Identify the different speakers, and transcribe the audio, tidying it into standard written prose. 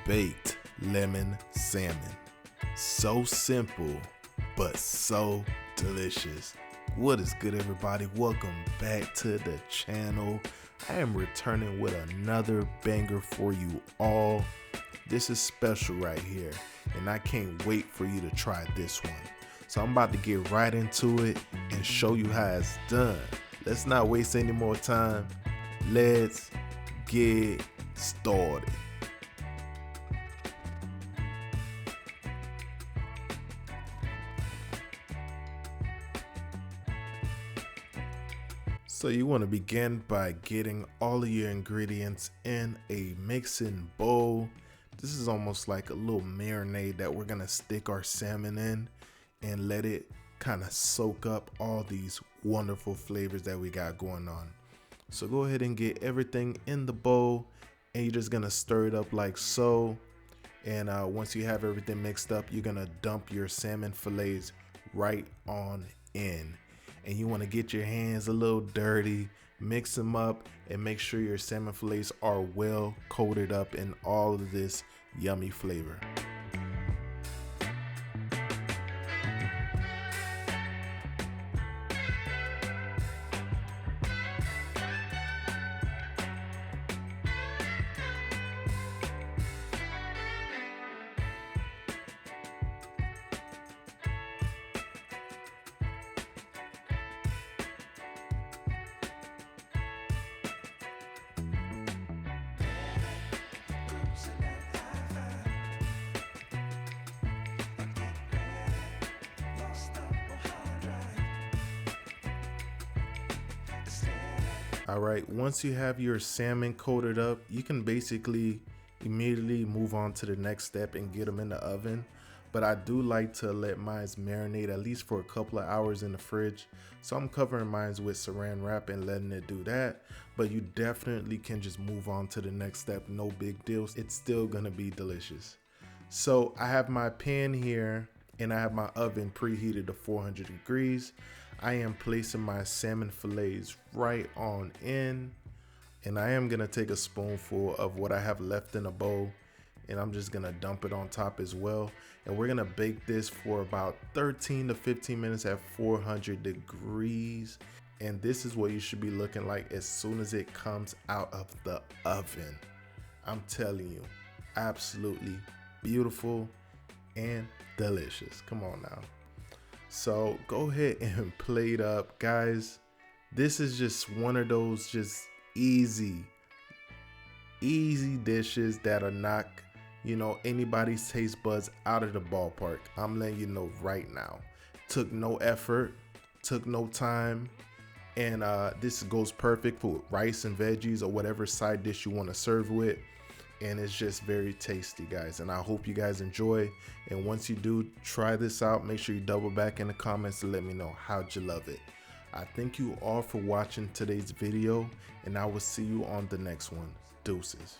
Speaker 1: baked lemon salmon. So simple, but so delicious. What is good, everybody? Welcome back to the channel. I am returning with another banger for you all. This is special right here, and I can't wait for you to try this one. So I'm about to get right into it and show you how it's done. Let's not waste any more time. Let's get started. So you want to begin by getting all of your ingredients in a mixing bowl. This is almost like a little marinade that we're gonna stick our salmon in and let it kind of soak up all these wonderful flavors that we got going on. So go ahead and get everything in the bowl, and you're just gonna stir it up like so. And once you have everything mixed up, you're gonna dump your salmon fillets right on in. And you want to get your hands a little dirty, mix them up, and make sure your salmon fillets are well coated up in all of this yummy flavor. All right, once you have your salmon coated up, you can basically immediately move on to the next step and get them in the oven. But I do like to let mine marinate at least for a couple of hours in the fridge. So I'm covering mine with saran wrap and letting it do that. But you definitely can just move on to the next step, no big deal. It's still gonna be delicious. So I have my pan here and I have my oven preheated to 400 degrees. I am placing my salmon fillets right on in, and I am gonna take a spoonful of what I have left in a bowl, and I'm just gonna dump it on top as well. And we're gonna bake this for about 13 to 15 minutes at 400 degrees. And this is what you should be looking like as soon as it comes out of the oven. I'm telling you, absolutely beautiful and delicious. Come on now. So go ahead and plate up, guys. This is just one of those just easy dishes that'll knock, anybody's taste buds out of the ballpark. I'm letting you know right now. Took no effort, took no time, and this goes perfect for rice and veggies or whatever side dish you want to serve with. And it's just very tasty, guys, and I hope you guys enjoy. And once you do try this out, make sure you double back in the comments to let me know how'd you love it. I thank you all for watching today's video, and I will see you on the next one. Deuces.